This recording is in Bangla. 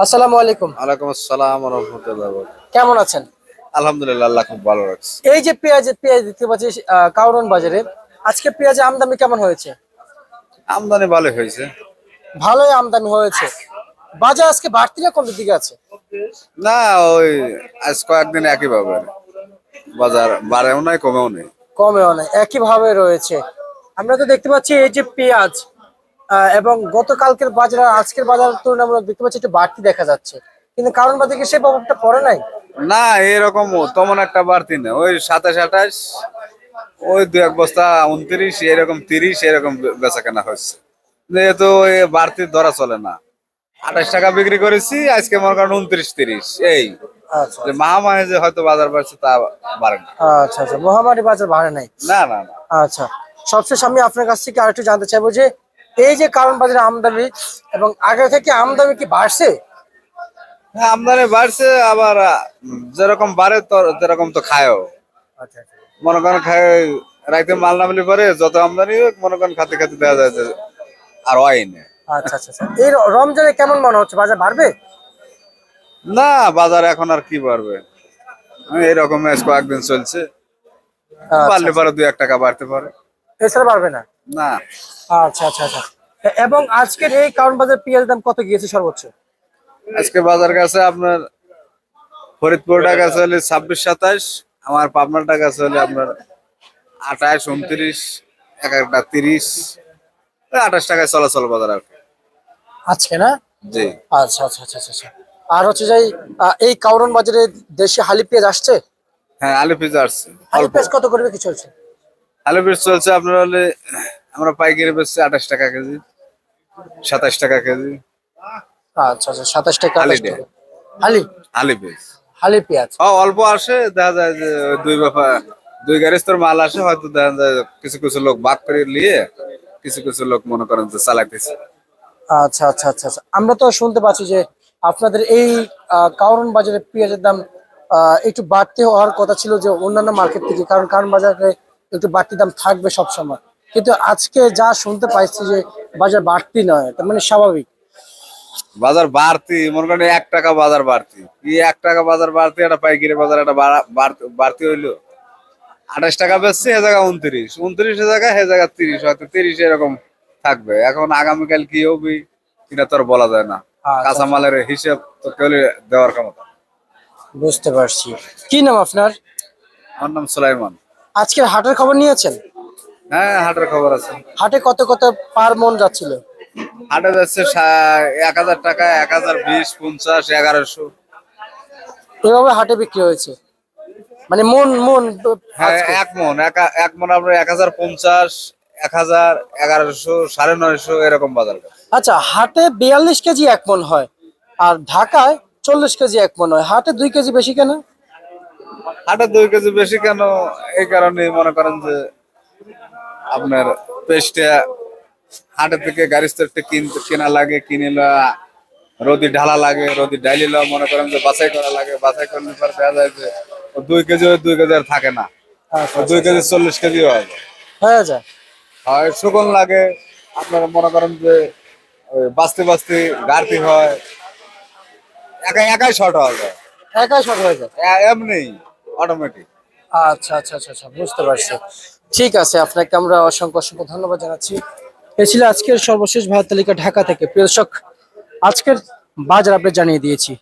আসসালামু আলাইকুম। ওয়ালাইকুম আসসালাম ওয়া রাহমাতুল্লাহি ওয়া বারাকাতুহু। কেমন আছেন? আলহামদুলিল্লাহ, আল্লাহ খুব ভালো রাখছে। এই যে পেঁয়াজ দেখতে পাচ্ছি কাউরন বাজারে। আজকে পেঁয়াজের আমদানি কেমন হয়েছে? আমদানি ভালোই হয়েছে। ভালোই আমদানি হয়েছে। বাজার আজকে বাড়তি না কমের দিকে আছে? না, ওই আজ কয়েকদিন একই ভাবে বাজার বাড়েও নাই কমেও নেই। কমেও না, একই ভাবে রয়েছে। আমরা তো দেখতে পাচ্ছি এই যে পেঁয়াজ এবং গতকালকের বাজার আর আজকের বাজার তুলনামূলক দেখতে পাচ্ছি একটু বাড়তি দেখা যাচ্ছে। কিন্তু কারণ বাজারে কি সেই প্রভাবটা পড়ে নাই? না, এরকম তেমন একটা বাড়তি না, ওই 27-28, ওই দু এক বস্তা 29, এরকম 30, এরকম বেচা কেনা হচ্ছে। যেহেতু এ বাড়তি ধরা চলে না, 28 টাকা বিক্রি করেছি, আজকে মনে করেন 29-30 এই। আচ্ছা যে মহামারী যে হয়তো বাজার বাড়ছে তা বাড়ে না। আচ্ছা আচ্ছা, মহামারী বাজার বাড়ে নাই। না না না। আচ্ছা, সবশেষ আমি আপনার কাছ থেকে আরেকটু জানতে চাইবো যে এই যে কারণ বাজারে আমদানি এবং আগে থেকে আমদানি কি বাড়ছে? হ্যাঁ, আমদানি বাড়ছে, আবার যেরকম বাড়ে তো যেরকম তো খায়ও। আচ্ছা আচ্ছা মনে করেন খায়, রাইতে মাল নামলে পরে যত আমদানি হোক মনে করেন খাতে খাতে দেওয়া যায় যে আর হয় না। আচ্ছা আচ্ছা আচ্ছা। এই রমজানে কেমন মনে হচ্ছে বাজার বাড়বে? না, বাজার এখন আর কি বাড়বে, এরকম আজ কয়েকদিন চলছে। আচ্ছা বাড়লে আচ্ছা। পরে 2-1 টাকা বাড়তে পারে। এছাড়া বাড়বে না? না, আচ্ছা আচ্ছা আচ্ছা। এবং আজকের এই কারণ বাজার পেঁয়াজের দাম কত গিয়েছে সর্বোচ্চ? আজকে বাজার কাছে আপনার ফরিদপুরটা গেছে হলে 26-27, আমার পাবনাটা গেছে হলে আপনার 28-29, এক একটা 30, 28 টাকায় চলাচল বাজার আর কি। আজকে না? জি। আচ্ছা আচ্ছা আচ্ছা আচ্ছা আচ্ছা। আর হচ্ছে যে এই কারণ বাজারে দেশি হালি পেঁয়াজ আসছে? হ্যাঁ, আলু পিজা আসছে হালি অল্প। পেঁয়াজ কত করবে কি চলছে? আলু পিস চলছে আপনার হলে, আমরা পাইকারি বেচছি 28 টাকা কেজি, 27 টাকা কেজি। আচ্ছা আচ্ছা, 27 টাকা হালি 28 ডে, টাকা হালি আলু পিস হালি পেঁয়াজ। অল্প আসে, দেখা যায় যে দুই গাড়ি তোর মাল আসে, হয়তো দেখা যায় কিছু কিছু লোক ভাগ করে নিয়ে কিছু কিছু লোক মনে করেন যে চালাইতেছে। আচ্ছা আচ্ছা আচ্ছা আচ্ছা। আমরা তো শুনতে পাচ্ছি যে আপনাদের এই কারণ বাজারে পেঁয়াজের দাম একটু বাড়তি হওয়ার কথা ছিল যে অন্যান্য মার্কেট থেকে, কারণ কারণ বাজারে একটু বাড়তি দাম থাকবে সব সময়। কিন্তু আজকে যা শুনতে পাইছি যে বাজার বাড়তি নয়, তার মানে স্বাভাবিক। বাজার বাড়তি মনে করেন 1 টাকা বাজার বাড়তি, কি 1 টাকা বাজার বাড়তি, একটা পাইকারি বাজার একটা বাড়তি হইলো। 28 টাকা বেচছে, এ জায়গা 29, এ জায়গা হে জায়গা 30, হয়তো 30 এরকম থাকবে। এখন আগামীকাল কি হবে কিনা তো আর বলা যায় না। আচ্ছা আচ্ছা, কাঁচামালের হিসেব তো কেউ দেওয়ার ক্ষমতা। বুঝতে পারছি। কি নাম আপনার? আমার নাম সুলাইমান। আজকের হাটের খবর নিয়েছেন? হ্যাঁ, হাটের খবর আছে। হাটে কত কত পার মন যাচ্ছিল? হাটে যাচ্ছে 1000 টাকা, 1020, 50, 1100। এভাবে হাটে বিক্রি হয়েছে, মানে মন মন হ্যাঁ, আজকে। এক মন আপনার 1050, 1000, 1100, 950 এরকম বাজার। আচ্ছা, হাটে 42 কেজি এক মন হয়, আর ঢাকায় 40 কেজি এক মন হয়। হাটে 2 কেজি বেশি কেন? হাটে 2 কেজি বেশি কেন, এই কারণে মনে করেন যে আপনার পেস্টে হাটের থেকে গাড়ি থেকে কেনা লাগে, কিনিলা রোদি ঢালা লাগে, রোদি ডাইলিলা মনে করেন যে বাছাই করা লাগে, বাছাই করলে পর দেখা যায় যে 2 কেজি ওই 2 কেজি আর থাকে না, আচ্ছা ওই আচ্ছা 2 কেজি 40 কেজি হয়। হয়ে যায়। হয় শুকন লাগে, আপনারা মনে করেন যে ওই বাঁচতে বাঁচতে ঘাটতি হয়, একাই একাই শর্ট হওয়া যায়। একাই সব হয়ে যায়। এমনি অটোমেটিক। আচ্ছা আচ্ছা আচ্ছা আচ্ছা, বুঝতে পারছি। ঠিক আছে, আপনাকে আমরা অসংখ্য অসংখ্য ধন্যবাদ জানাচ্ছি। এ ছিল আজকের সর্বশেষ ভারত তালিকা ঢাকা থেকে। প্রিয় দর্শক, আজকের বাজার আপডেট জানিয়ে দিয়েছি।